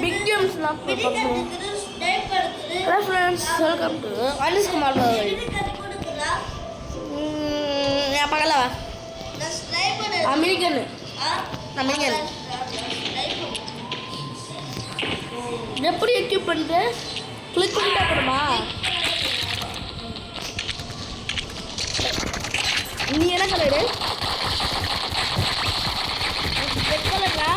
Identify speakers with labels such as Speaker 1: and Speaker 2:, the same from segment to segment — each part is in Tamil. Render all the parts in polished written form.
Speaker 1: பிக் கேம்ஸ்லாம் hello friends, welcome to Anishkumar Babu. என் பக்கத்தில் வா. அமெரிக்கன் எப்படி எக்யூப் பண்ணிட்டு கிளிக் பண்ணிட்டா போடுமா? நீ என்ன கலரு? ரெட் கலரா?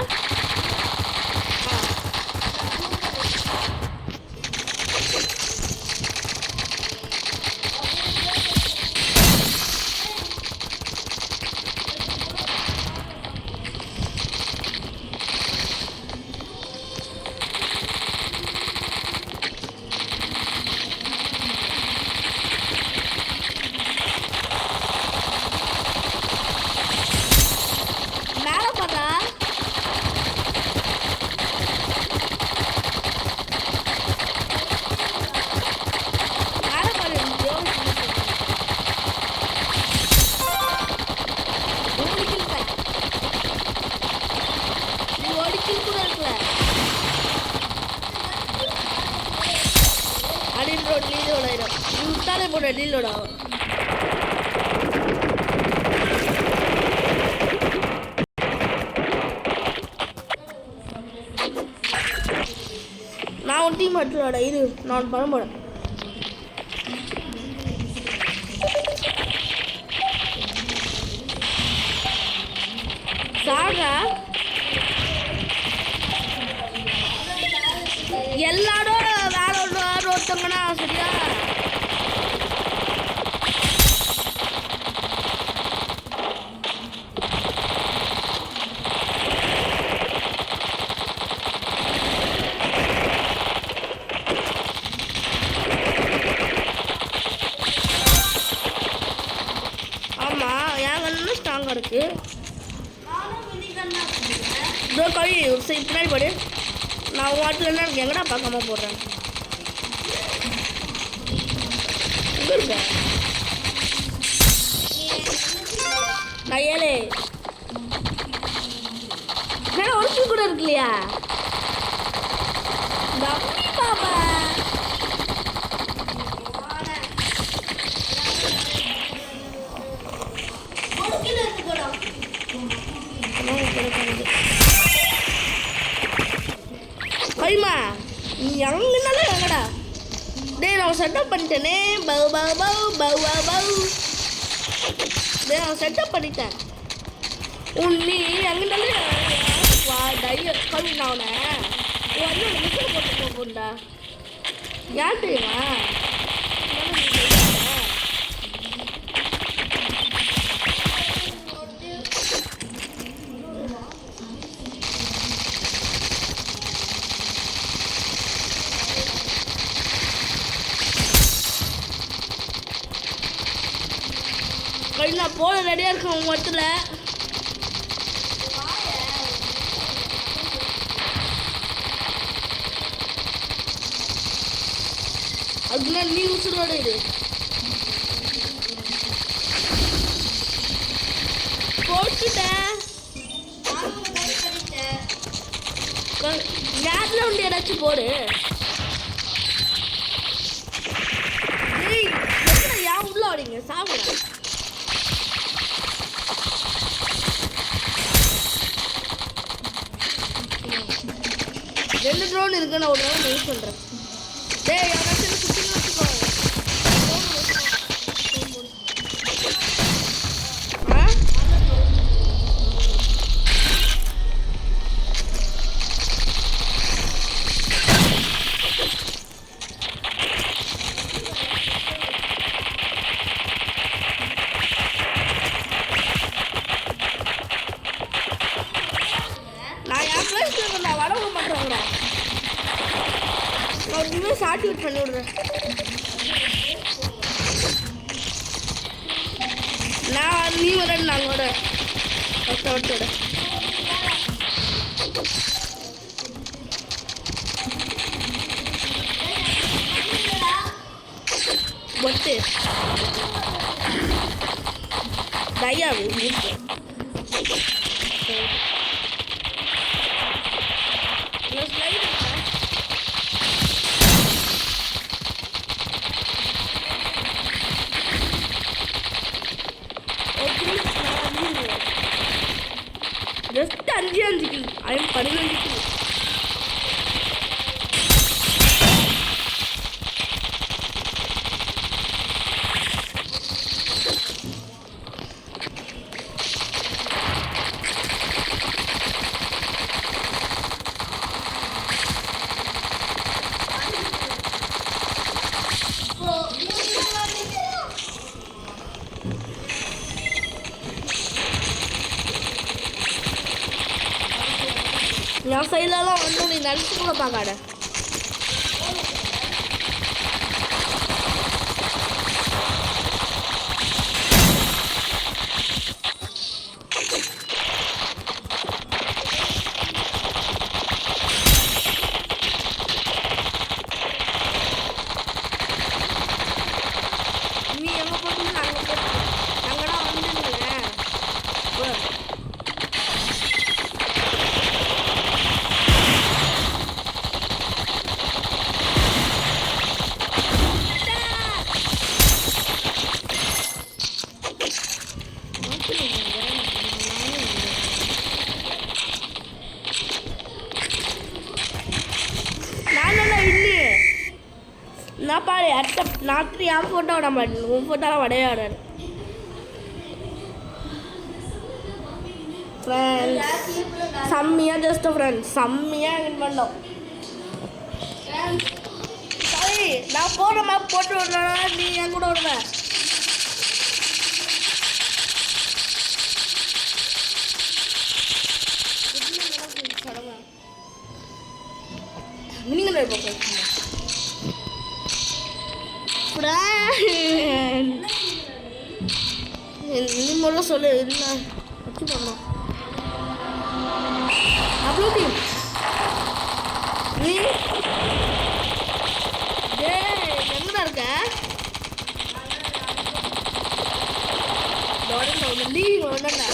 Speaker 1: போட டீலோட நான் ஒரு டீம் மட்டும் இது நான் பண்ண போறேன். சாடா எல்லாரும் வேற ஒருத்தவங்கன்னா சரியா? இருக்கு இதோ கவி பின்னாடி போடு. நான் வாட்டில் என்ன எங்கடா பார்க்காம போடுறேன். நான் ஏழு ஒரு கூட இருக்கு இல்லையா? பாப்பா கைமா நீ எங்கனாலும் எங்கடா? டேய் நான் செட்டப் பண்ணிட்டேனே. பவு பவு பவு பவு பவு டேய் நான் செட்டப் பண்ணிட்டேன். நீ எங்கனாலும் வா டைய கவி நான் உன்னை வந்து மிஷின் போட்டு போண்டா. யார் தெரியுமா? நான் போல ரெடியாக இருக்கேன் உங்கள் இடத்துல. அதுனா நீ உசுரோட இது போட்டுட்டேன். நேரத்தில் உண்டு ஏதாச்சும் போடு. ஏன் உள்ள வரீங்க? சாப்பிட ரெண்டு ட்ரோன் இருக்கு. நான் ஒரு ட்ரோன் யூஸ் பண்ணுறேன். டேய் யாராச்சும் சுற்றி வச்சுக்கோ. நான் என் பிளேஸ்ல நான் வரவங்க மாட்டேங்கிறா. நான் இன்னும் ஷார்ட் பண்ணி விடுறேன். நான் நீ வர நாங்கள் வர ஒருத்தோட பொட்டு தயாவு just 5 kill. I am 12 kill. என் சைட்லலாம் வந்து நீ நினச்சி கூட பார்க்காத. நீ எங்கே போட்டு அங்கடா வந்துடுங்க. நான் பாரு அடுத்த நாட்டு என் ஃபோட்டோ விட மாட்டேன். உன் ஃபோட்டோலாம் விடையே விடாது. ஃப்ரெண்ட்ஸ் செம்மையாக ஜஸ்ட் ஃப்ரெண்ட்ஸ் செம்மையாக வின் பண்ணோம். சரி நான் போடுற மேப் போட்டு விடுறேன்னா நீ என் கூட விடுவேன். நீங்கள் நீ முதல்ல சொல்லு. இல்லை வச்சு பண்ணோம் அவ்வளோ டீம் நீ எங்கடா இருக்க? லீவிங் ஒன்றுண்டா.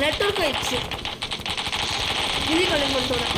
Speaker 1: நெட்வொர்க் ஆயிடுச்சு. இது கனெக்ட் பண்ணிட்டோம்.